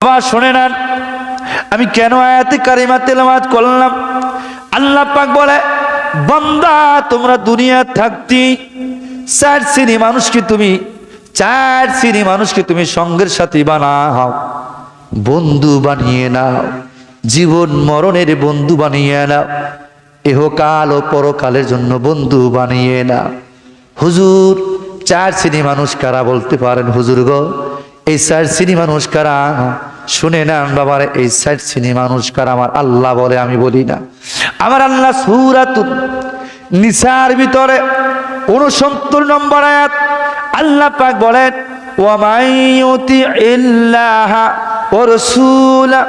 বাবা শুনে নেন, আমি কেন আয়াতে কারিমা তেলাওয়াত করলাম। আল্লাহ পাক বলে, বান্দা তোমরা দুনিয়া থাকতি চার শ্রেণী মানুষকে তুমি সঙ্গের সাথী বানাও, বন্ধু বানিয়ে নাও, জীবন মরণের বন্ধু বানিয়ে নাও, ইহকাল ও পরকালের জন্য বন্ধু বানিয়ে নাও। হুজুর চার শ্রেণী মানুষ কারা বলতে পারেন হুজুর গো? এই চার শ্রেণী মানুষ কারা? শুনে নেন বাবার, এই চার শ্রেণী মানুষ কারা আমার আল্লাহ বলে, আমি বলি না। আমার আল্লাহ সূরাতুন নিসার ভিতরে 69 নম্বর আয়াত আল্লাহ পাক বলেন, ওয়া মাইয়ুতিইল্লাহা ওয়া রাসূলা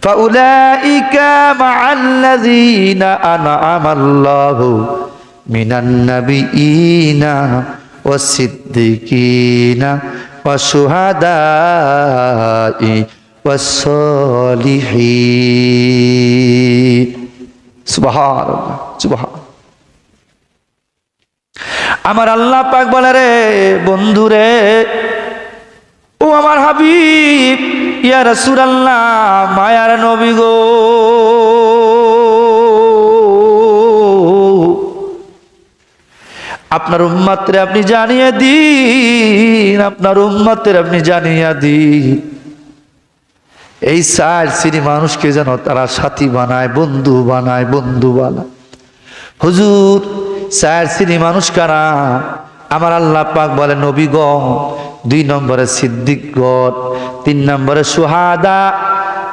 ফাউলাইকা মা'আল্লাযীনা আন'আমাল্লাহু মিনান নাবিয়্যিনা ওয়াস-সিদ্দীকিনা ওয়াশ-শুহাদা'i ওয়াস-সালিহিন। সুবহানাল্লাহ, সুবহান। আমার আল্লাহ পাক বলে, রে বন্ধু রে, ও আমার হাবিব, ইয়া রাসূলুল্লাহ, মায়ার নবী গো, আপনার উম্মতরে আপনি জানিয়ে দিন, আপনার উম্মতরে আপনি জানিয়ে দিন, এই চার শ্রেণী মানুষকে যেন তারা সাথী বানায়, বন্ধু বানায়, বন্ধু বানায়। হুজুর চার শ্রেণী মানুষ কারা? আমার আল্লাহ পাক বলে, নবীগণ, 2 নম্বরে সিদ্দিকগণ, 3 নম্বরে শুহাদা,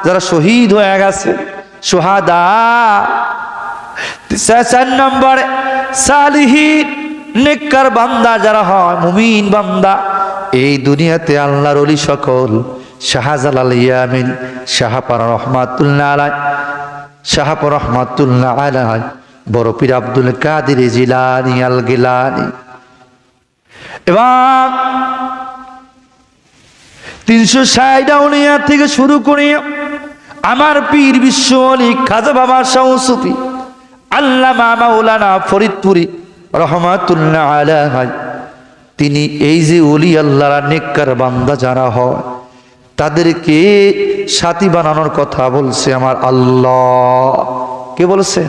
যারা শহীদ হয়ে গেছে, শুহাদা, 4 নম্বরে সালিহিন, নেককার বান্দা যারা হয়, মুমিন বান্দা। এই দুনিয়াতে আল্লাহর ওলি সকল, শাহজালাল ইয়ামিন, শাহপারা রহমাতুল্লাহ আলাইহি, শাহপারা রহমাতুল্লাহ আলাইহি, বড় পীর আব্দুল কাদের জিলানী আল গিলানী, এবং 360 আউলিয়া থেকে শুরু করে আমার পীর বিশ্ব ওলি খাজা বাবা শাহ সুফি আল্লামা মাওলানা ফরিদপুরি রহমাতুল্লাহ আলাইহি, তিনি এই যে ওলি আল্লাহর নেককার বান্দা যারা হয় তাদেরকে সাথী বানানোর কথা বলছে আমার আল্লাহ। কে বলছে?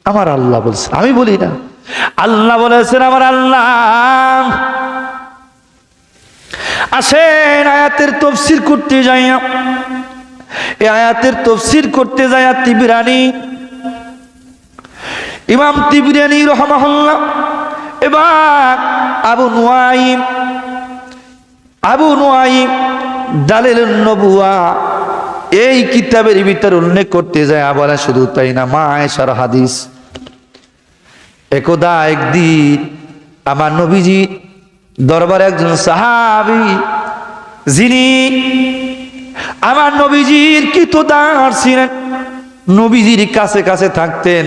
আমার আল্লাহ বলছে, আমি বলি না। আল্লাহ বলেছেন, আমার আল্লাহ। আসেন আয়াতের তাফসীর করতে যাই। এই আয়াতের তাফসীর করতে যাই তিবরানী, ইমাম তিবরানী রাহিমাহুল্লাহ এবং আবু নুআইম দালাইলুন নবুওয়া এই কিতাবের ভিতর উল্লেখ করতে যায়। আবার শুধু তাই না, মা আয়েশার হাদিস। একদা একদিন আমার নবীজি দরবারে একজন সাহাবী, যিনি আমার নবীজির কিতদার ছিলেন, নবীজির কাছে কাছে থাকতেন,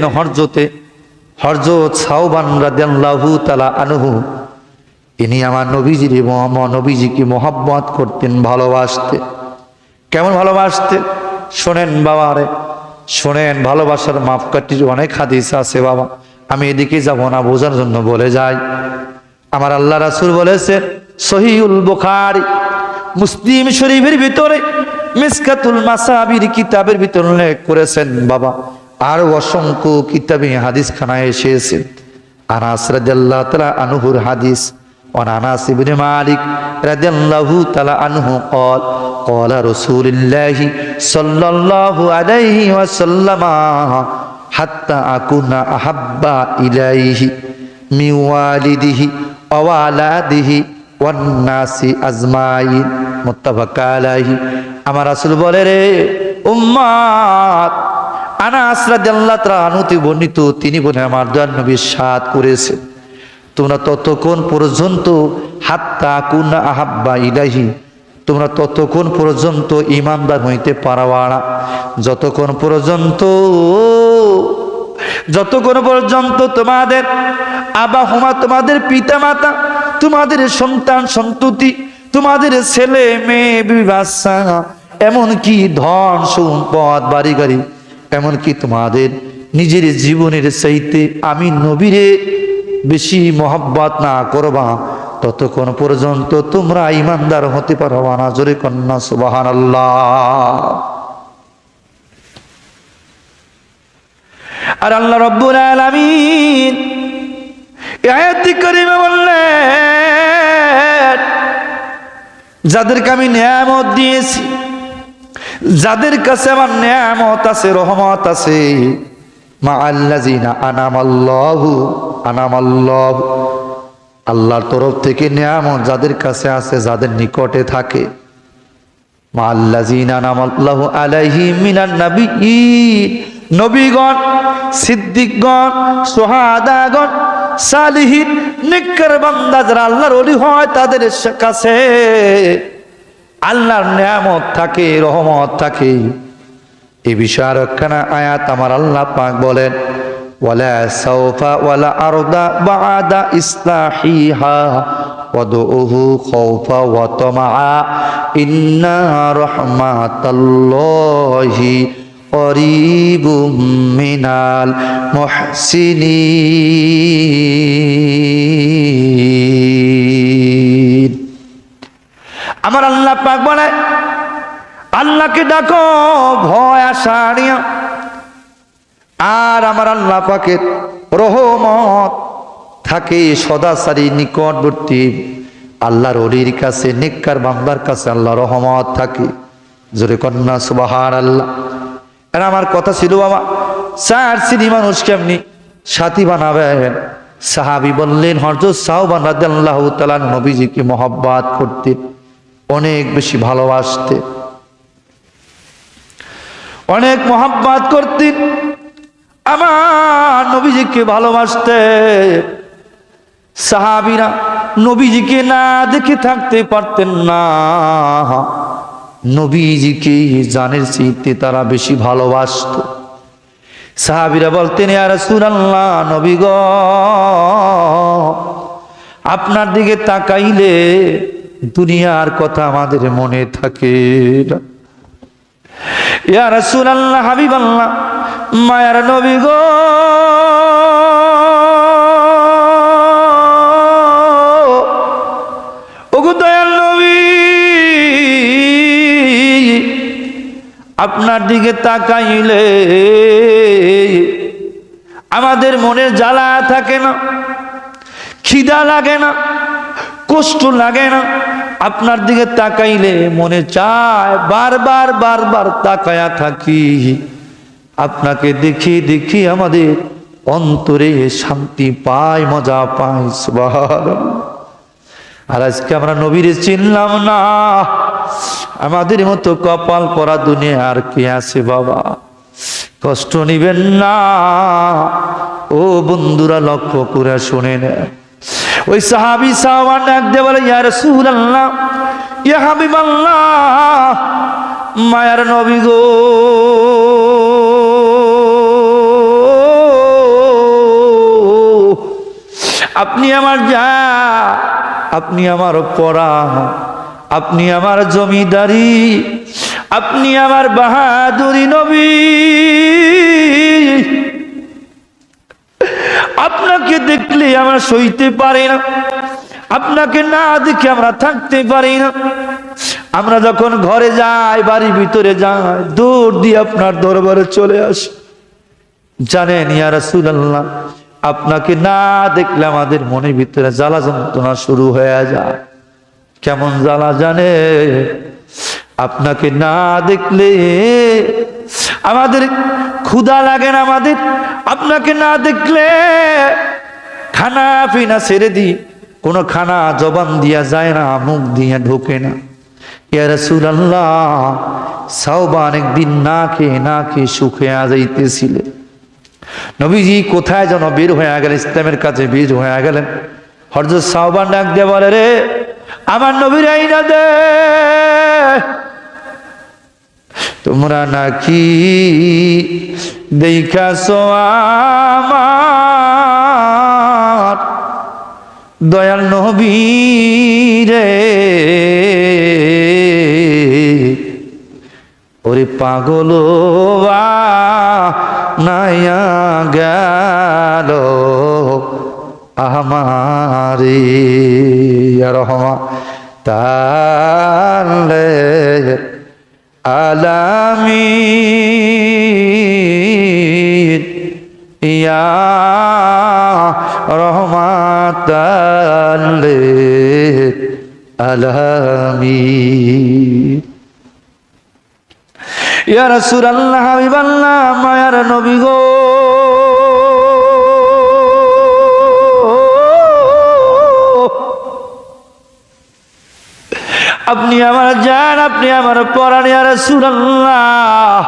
হযরত সাওবান রাদিয়াল্লাহু তাআলা আনহু, ইনি আমার নবীজিকে মহব্বত করতেন, ভালোবাসতেন। কেমন ভালোবাসতেন শোনেন বাবারে, শোনেন। ভালোবাসার মাপকাঠির অনেক হাদিস আছে বাবা, আমি এদিকে যাব না, বোঝার জন্য বলে যাই। আমার আল্লাহ রাসূল বলেছেন, সহিহুল বুখারী, মুসলিম শরীফের ভিতরে, মিসকাতুল মাসাবির কিতাবের ভিতরে উল্লেখ করেছেন বাবা। আর অসংখ্য কিতাবে হাদিস খানায় এসেছে। আনাস রাদিয়াল্লাহু তাআলা আনহুর হাদিস, আনাস ইবনে মালিক রাদিয়াল্লাহু তাআলা আনহু قال قال رسول الله صلى الله عليه وسلم حتى أكون أحب إليه من والده وولده والناس أجمعين متفق عليه। আমার রাসূল বলে, রে উম্মত, আনাস রাদিয়াল্লাহু তাআলা আনহু বর্ণিত, তিনি বলেন, আমার দয়ার নবী ইরশাদ করেছেন, তোমরা ততক্ষণ পর্যন্ত হাত্তা কুনা আহাব্বা ইলাইহি, তোমরা ততক্ষণ পর্যন্ত ঈমানদার হইতে পারবা না, যতক্ষণ পর্যন্ত তোমাদের আবা হুমা, তোমাদের পিতা মাতা, তোমাদের সন্তান সন্ততি, তোমাদের ছেলে মেয়ে, বিবাচ্চা, এমনকি ধন সম্পদ, বাড়ি গাড়ি, এমনকি তোমাদের নিজের জীবনের চাইতে আমি নবীরে বেশি মহব্বত না করবা, ততক্ষণ পর্যন্ত তোমরা ঈমানদার হতে পারবা না। জোরে কন্যা সুবহানাল্লাহ। আর আল্লাহ রাব্বুল আলামিন আয়াতে কারিমা বললেন, যাদেরকে আমি নিয়ামত দিয়েছি, যাদের কাছে আমার নিয়ামত আছে, রহমত আছে, মা আল্লাযিনা আনামাল্লাহু আল্লাহর তরফ থেকে নিয়ামত যাদের কাছে আছে, যাদের নিকটে থাকে, মা আল্লাযিনা আনামাল্লাহু আলাইহিম মিনান নাবিয়্যিন, নবীগণ, সিদ্দিকগণ, সুহাদাগণ, সালিহিন, নেককার বান্দা যারা আল্লাহর ওলি হয়, তাদের কাছে আল্লাহর নিয়ামত থাকে, রহমত থাকে। এই বিষয়ে একখানা আয়াত আমার আল্লাহ পাক বলেন, ওয়ালা সাওফা ওয়ালা আরদা বা'দা ইসলাহিহা ওয়াদউহু খাওফা ওয়া তামআ ইন্না রাহমাতাল্লাহি করিবুম মিনাল মুহসিনিন। আমার আল্লাহ পাক বলে, আল্লাহকে ডাকো ভয় আশা নিয়ে, আর আমার আল্লাহ পাকের রহমত থাকে সদাচারী নিকটবর্তী আল্লাহর ওলির কাছে, নেককার বান্দার কাছে আল্লাহ রহমত থাকে। জোরে কন্যা সুবহানাল্লাহ। আর আমার কথা ছিল, বাবা 4 শ্রেণী মানুষ কেমনি সাথী বানাবেন? সাহাবী বললেন, হযরত সাওবান রাদিয়াল্লাহু তাআলা নবীজিকে মহব্বত করতেন, অনেক বেশি ভালোবাসতেন, অনেক মহব্বত করতেন, আমার নবীজিকে ভালোবাসতেন। সাহাবীরা নবীজিকে না দেখে থাকতে পারতেন না, নবীজিকে জানের চাইতে তারা বেশি ভালোবাসত। সাহাবীরা বলতেন, ইয়া রাসূলুল্লাহ, নবী গো, আপনার দিকে তাকাইলে দুনিয়ার কথা আমাদের মনে থাকে না। ইয়া রাসূলুল্লাহ, হাবিবাল্লাহ, মায়ার নবী গো, ওগো দয়াল নবী, আপনার দিকে তাকাইলে আমাদের মনে জ্বালা থাকে না, খিদা লাগে না, কষ্ট লাগে না। আপনার দিকে তাকাইলে মনে চায়, বারবার বারবার তাকায়া থাকি। আপনাকে দেখি দেখি আমাদের অন্তরে শান্তি পায়, মজা পায়। সুবহানাল্লাহ। আর আজকে আমরা নবীরে চিনলাম না, আমাদের মতো কপাল পরা দুনিয়া আর কে আছে বাবা? কষ্ট নিবেন না ও বন্ধুরা, লক্ষ্য করে শুনেন। ওই সাহাবী সাওবান ডাক দিয়ে বলে, ইয়া রাসূলুল্লাহ, ইয়া হাবিবাল্লাহ, মায়ার নবী গো, আপনি আমার যা, আপনি আমার পরা, আপনি আমার জমিদারি, আপনি আমার বাহাদুরি নবী। আপনাকে দেখলে আমরা সইতে পারি না, আপনাকে না দেখে আমরা থাকতে পারি না। আমরা যখন ঘরে যাই, বাড়ির ভিতরে যাই, দৌড় দিয়ে আপনার দরবারে চলে আসি। জানেন ইয়া রাসূলুল্লাহ, আপনাকে না দেখলে আমাদের মনের ভিতরে জ্বালা যন্ত্রণা শুরু হয়ে যায়। কেমন জ্বালা জানে? আপনাকে না দেখলে আমাদের ক্ষুধা লাগে না, আমাদের আপনাকে না দেখলে খানা পিনা ছেড়ে দিই, কোনো খানা জবান দিয়া যায় না, মুখ দিয়ে ঢোকে না। ইয়া রাসূলুল্লাহ, সাওবান একদিন না খেয়ে শুকিয়ে যাইতেছিলেন। নবীজি কোথায় যেন বের হয়ে গেলেন, ইসলামের কাছে বের হয়ে গেলেন। হযরত সাওবান ডাক দিয়ে বলে, রে আমার নবীর আইনা দে, তোমরা নাকি দেখাছো আমার দয়াল নবী রে, ওরে পাগল নাইয়া গেল আমারে ইয়া রহমাতাল লিল আলামিন ইয়া রহমাতাল লিল আলামিন। ইয়া রাসূলুল্লাহ হাবিবাল্লাহ মায়ার নবী গো, আপনি আমার জান, আপনি আমার পরাণ ইয়া রাসূলুল্লাহ।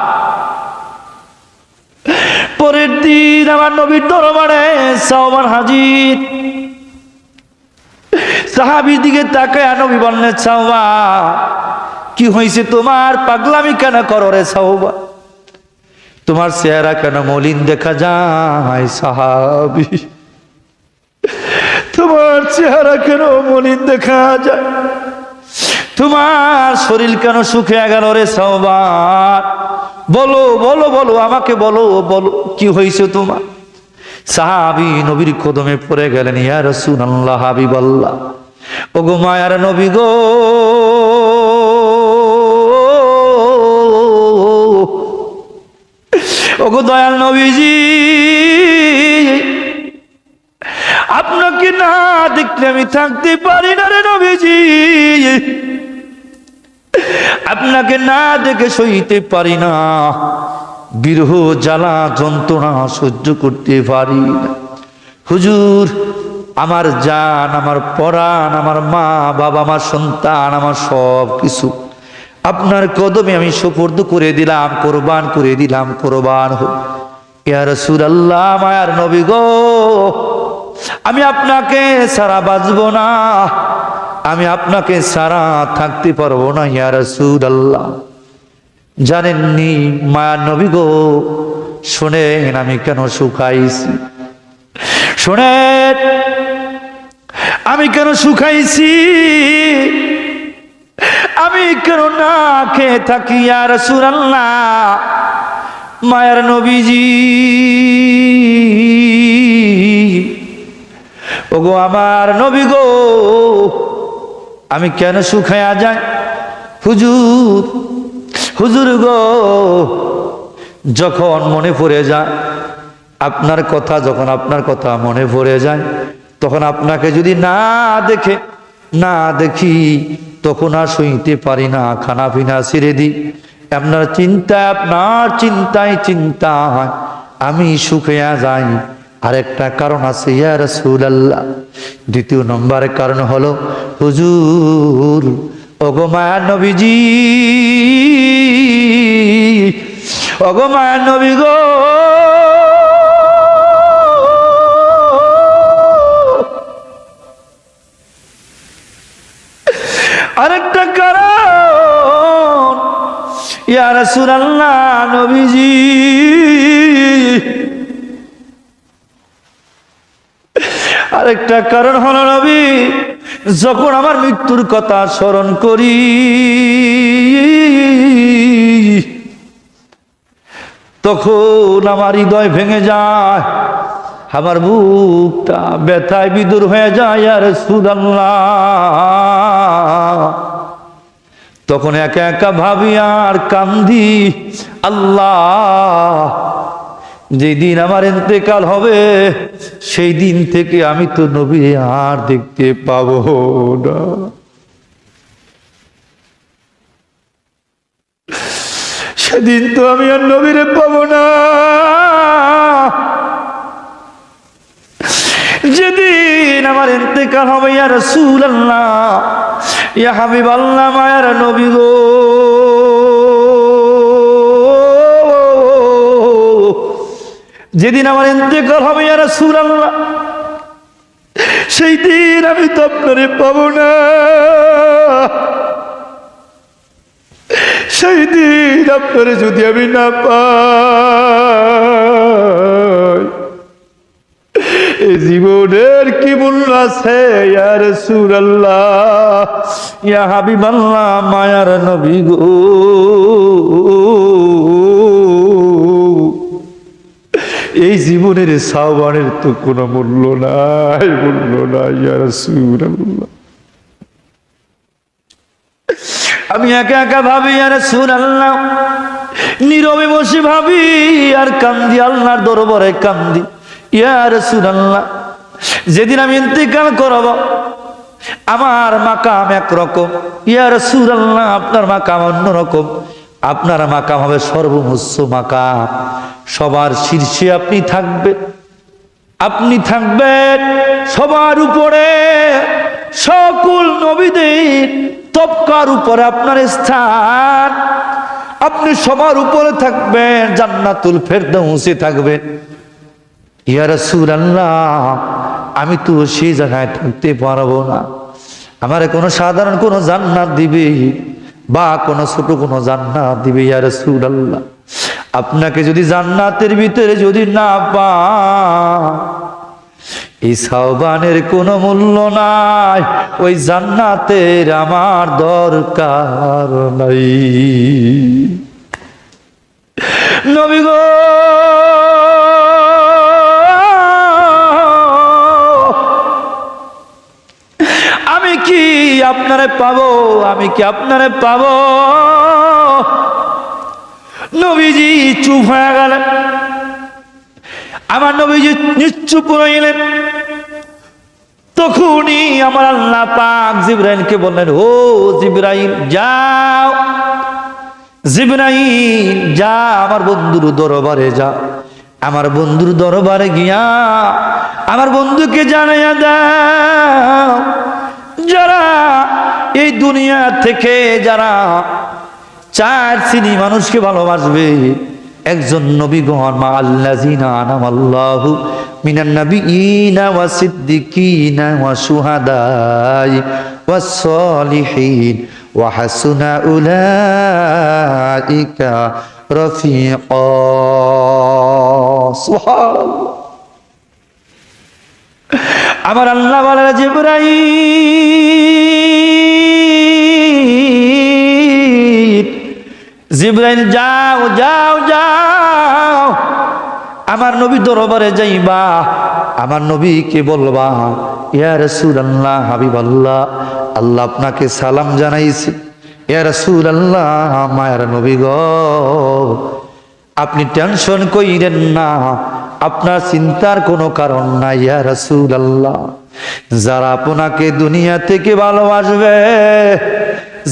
পরের দিন আমার নবীর দরবারে সাওবান হাজির। সাহাবীর দিকে তাকায় নবী বললেন, সাওবান কি হয়েছে তোমার? পাগলামি কেন করো রে সাওবান? তোমার চেহারা কেন মলিন দেখা যায়? সাহাবী, তোমার চেহারা কেন মলিন দেখা যায়? তোমার শরীর কেন শুকিয়ে গেল রে সাওবান? বলো বলো বলো, আমাকে বলো বলো, কি হয়েছে তোমার? সাহাবী নবীর কদমে পড়ে গেলেন, ইয়া রাসূলুল্লাহ হাবিবাল্লাহ, ওগো মায়ার নবী গো, ওগো দয়াল নবীজি, আপনাকে না দেখলে আমি থাকতে পারি না রে নবীজি, আপনাকে না দেখে সইতে পারি না, বিরহ জ্বালা যন্ত্রণা সহ্য করতে পারি না। হুজুর, আমার জান, আমার পরাণ, আমার মা বাবা, আমার সন্তান, আমার সব কিছু আপনার কদমে আমি সুপর্দ করে দিলাম, কোরবান করে দিলাম, কোরবান হোক। ইয়া রাসূলুল্লাহ মায়ার নবী গো, আমি আপনাকে ছাড়া বাঁচব না, আমি আপনাকে ছাড়া থাকতে পারবো না ইয়া রাসূলুল্লাহ। জানেননি মায়ার নবী গো, শোনেন আমি কেন শুকাইছি, শোনেন আমি কেন শুকাইছি, আমি কেন না খেয়ে থাকি ইয়া রাসূলুল্লাহ। মায়ার নবীজি, ওগো আমার নবী গো, আমি কেন শুকায়া যাই? হুজুর, হুজুর গো, যখন মনে পড়ে যায় আপনার কথা, যখন আপনার কথা মনে পড়ে যায়, তখন আপনাকে যদি না দেখে না দেখি, তখন আর সইতে পারি না, খানা পিনা ছেড়ে দিই। আপনার চিন্তায়, আপনার চিন্তায় চিন্তায় আমি শুকিয়ে যাই। আরেকটা কারণ আছে ইয়া রাসূলুল্লাহ, দ্বিতীয় নম্বরের কারণ হলো হুজুর, ওগো মায়ার নবীজি, ওগো মায়ার নবী গো, আরেকটা কারণ ইয়া রাসূলুল্লাহ নবীজি, আরেকটা কারণ হলো নবী, যখন আমার মৃত্যুর কথা স্মরণ করি, তখন আমার হৃদয় ভেঙে যায়, আমার বুকটা ব্যথায় বিদুর হয়ে যায় ইয়া রাসূলুল্লাহ। তখন একা একা ভাবি আর কান্দি, আল্লাহ, যেদিন আমার ইন্তেকাল হবে সেই দিন থেকে আমি তো নবী আর দেখতে পাবো না। সেদিন তো আমি আর নবীরে পাবো না। যেদিন আমার ইন্তেকাল হবে ইয়া রাসূলুল্লাহ, ইয়া হাবিবাল্লাহ মায়ার নবী গো, যেদিন আমার ইন্তেকাল হবে ইয়া রাসূলুল্লাহ, সেই দিন আমি তো আপনারে পাবো না। সেই দিন আপনারে যদি আমি না পাই, এই জীবনের কি মূল্য আছে ইয়া রাসূলুল্লাহ, ইয়া হাবিবাল্লাহ মায়ার নবী গো। এই জীবনের সাওবানের তো কোনো মূল্য নাই, মূল্য নাই ইয়া রাসূলুল্লাহ। আমি একা একা ভাবি ইয়া রাসূলুল্লাহ, নীরবে বসে ভাবি আর কান্দি, আল্লাহর দরবারে কান্দি ইয়া রাসূলুল্লাহ। যেদিন আমি ইন্তেকাল করব আমার মাকাম একরকম ইয়া রাসূলুল্লাহ, আপনার মাকাম অন্যরকম। আপনার মাকাম হবে সর্বোচ্চ মাকাম, সবার শীর্ষে আপনি থাকবেন, আপনি থাকবেন সবার উপরে, সকল নবীদের তবকার উপরে আপনার স্থান, আপনি সবার উপরে থাকবেন, জান্নাতুল ফেরদাউসে থাকবেন ইয়া রাসূলুল্লাহ। আমি তো সেই জায়গায় থাকতে পারবো না, আমারে কোনো সাধারণ কোনো জান্নাত দিবে বা কোনো ছোট কোনো জান্নাত দিবে ইয়া রাসূলুল্লাহ। আপনাকে যদি জান্নাতের ভিতরে যদি না পাই, এই সাওবানের কোনো মূল্য নাই, ওই জান্নাতের আমার দরকার নাই। নবী গো আমি কি আপনারে পাবো, আমি কি আপনারে পাবো? নবীজি চুপ হয়ে গেলেন, আমার নবীজি নিশ্চুপ রইলেন। তখনই আমার আল্লাহ পাক জিবরাইলকে বললেন, ও জিবরাইল যাও, জিবরাইল যা আমার বন্ধুর দরবারে যা, আমার বন্ধুর দরবারে গিয়া আমার বন্ধুকে জানাইয়া দাও, যারা এই দুনিয়া থেকে যারা 4 শ্রেণী মানুষকে ভালোবাসবে, একজন নবীগণ মা আল্লাযিনা আনামাল্লাহু মিনান নাবিয়িনা ওয়াস সিদ্দিকিনা ওয়া শুহাদাই ওয়াস সালিহিন ওয়া হাসুনা উলাইকা রাফিকা। সুবহানাল্লাহ। আমার আল্লাহ বলেন, জিবরাইল জিবরাইল যাও যাও যাও, আমার নবী দরবারে যাইবা, আমার নবীকে বলবা, ইয়া রাসূলুল্লাহ হাবিবাল্লাহ, আল্লাহ আপনাকে সালাম জানাইছে। ইয়া রাসূলুল্লাহ মায়ের নবী গো, আপনি টেনশন কইরেন না, আপনার চিন্তার কোনো কারণ নাই ইয়া রাসূলুল্লাহ। যারা আপনাকে দুনিয়া থেকে ভালোবাসবে,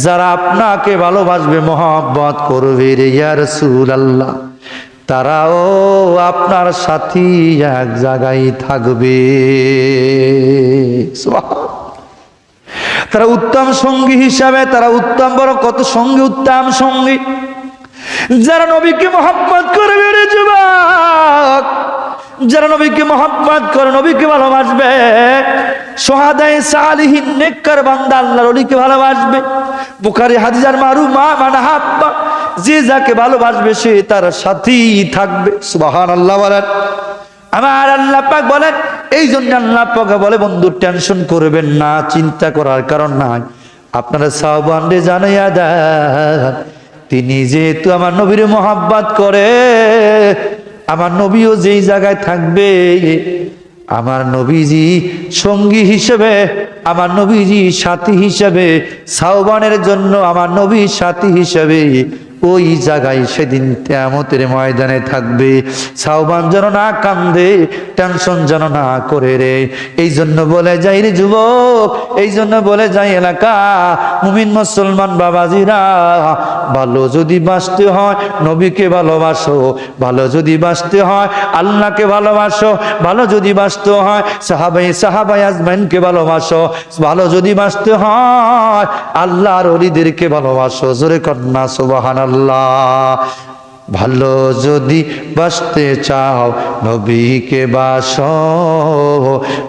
যারা আপনাকে ভালোবাসবে, মহব্বত করবে রে ইয়া রাসূলুল্লাহ, তারাও আপনার সাথী এক জায়গায় থাকবে। তারা উত্তম সঙ্গী হিসাবে, তারা উত্তম বড় কত সঙ্গী, উত্তম সঙ্গী যারা নবীকে মহব্বত করবে রে যুবক, যারা নবীকে মহব্বত করে, নবীকে ভালোবাসবে, শুহাদায়ে সালিহিন নেককার বান্দা আল্লাহর ওলিকে ভালোবাসবে। বুখারী হাদিসের মারু মা মান হাব্বা, যে যাকে ভালোবাসবে সে তার সাথী থাকবে। সুবহানাল্লাহ বলেন। আমার আল্লাহ পাক বলেন, এই জন্য আল্লাহ পাক বলে, বন্ধু টেনশন করবেন না, চিন্তা করার কারণ নাই। আপনারা সাওবানরে জানাইয়া দেন, তিনি যেহেতু আমার নবীর মহব্বত করে, আমার নবীও যেই জায়গায় থাকবে, আমার নবীজি সঙ্গী হিসেবে, আমার নবীজি সাথী হিসেবে, সাওবানের জন্য আমার নবী সাথী হিসেবে ওই জায়গায় সেদিন কিয়ামতের ময়দানে থাকবে। সাওবান যেন না কান্দে, টেনশন যেন না করে রে। এই জন্য বলে যাই রে যুবক, এই জন্য বলে যাই এলাকা মুমিন মুসলমান বাবাজিরা, ভালো যদি বাঁচতে হয় নবীকে ভালোবাসো, ভালো যদি বাঁচতে হয় আল্লাহকে ভালোবাসো, ভালো যদি বাঁচতে হয় সাহাবায়ে আজমাইনকে ভালোবাসো, ভালো যদি বাঁচতে হয় আল্লাহর ওলিদেরকে ভালোবাসো। জোরে কন্যা সুবহানাল্লাহ। ভালো যদি বাঁচতে চাও নবীকে বাসো,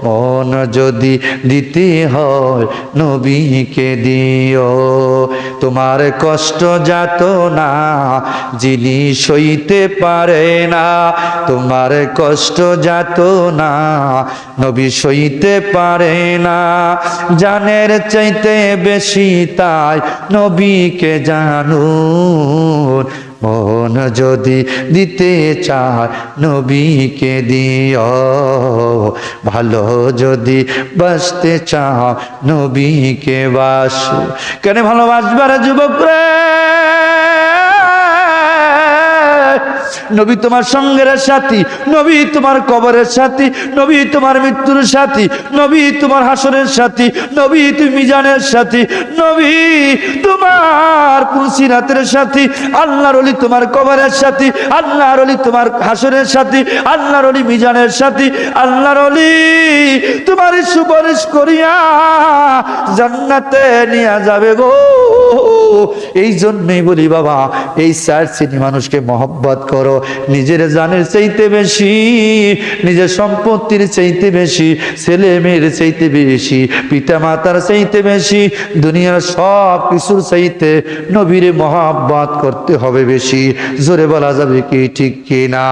মন যদি দিতে হয় নবীকে দিও। তোমার কষ্ট যাত না যিনি সইতে পারে না, তোমার কষ্ট যাত না নবী সইতে পারে না। জানের চাইতে বেশি তাই নবীকে জানুন, মন যদি দিতে চায় নবীকে দিও, ভালো যদি বাসতে চাও নবীকে বাসো। কেন ভালোবাসবার যুবক রে? নবী তোমার সঙ্গের সাথী, নবী তোমার কবরের সাথী, নবী তোমার মৃত্যুর সাথী, নবী তোমার হাসরের সাথী, নবী তুমি মিজানের সাথী, নবী তোমার পুলসিরাতের সাথী, আল্লাহর ওলি তোমার কবরের সাথী, আল্লাহর ওলি তোমার হাসরের সাথী, আল্লাহর ওলি মিজানের সাথী, আল্লাহর ওলি তোমার সুপারিশ করিয়া জান্নাতে নিয়ে যাবে গো। এই জন্যই বলি বাবা, এই 4 শ্রেণী মানুষকে মহব্বত করো, নিজের জানের চাইতে বেশি, নিজের সম্পত্তির চাইতে বেশি, ছেলে মেয়ের চাইতে বেশি, পিতা মাতার চাইতে বেশি, দুনিয়ার সব কিছুর চাইতে নবীর মহব্বত করতে হবে বেশি। জোরে বলা যাবে কি ঠিক কিনা?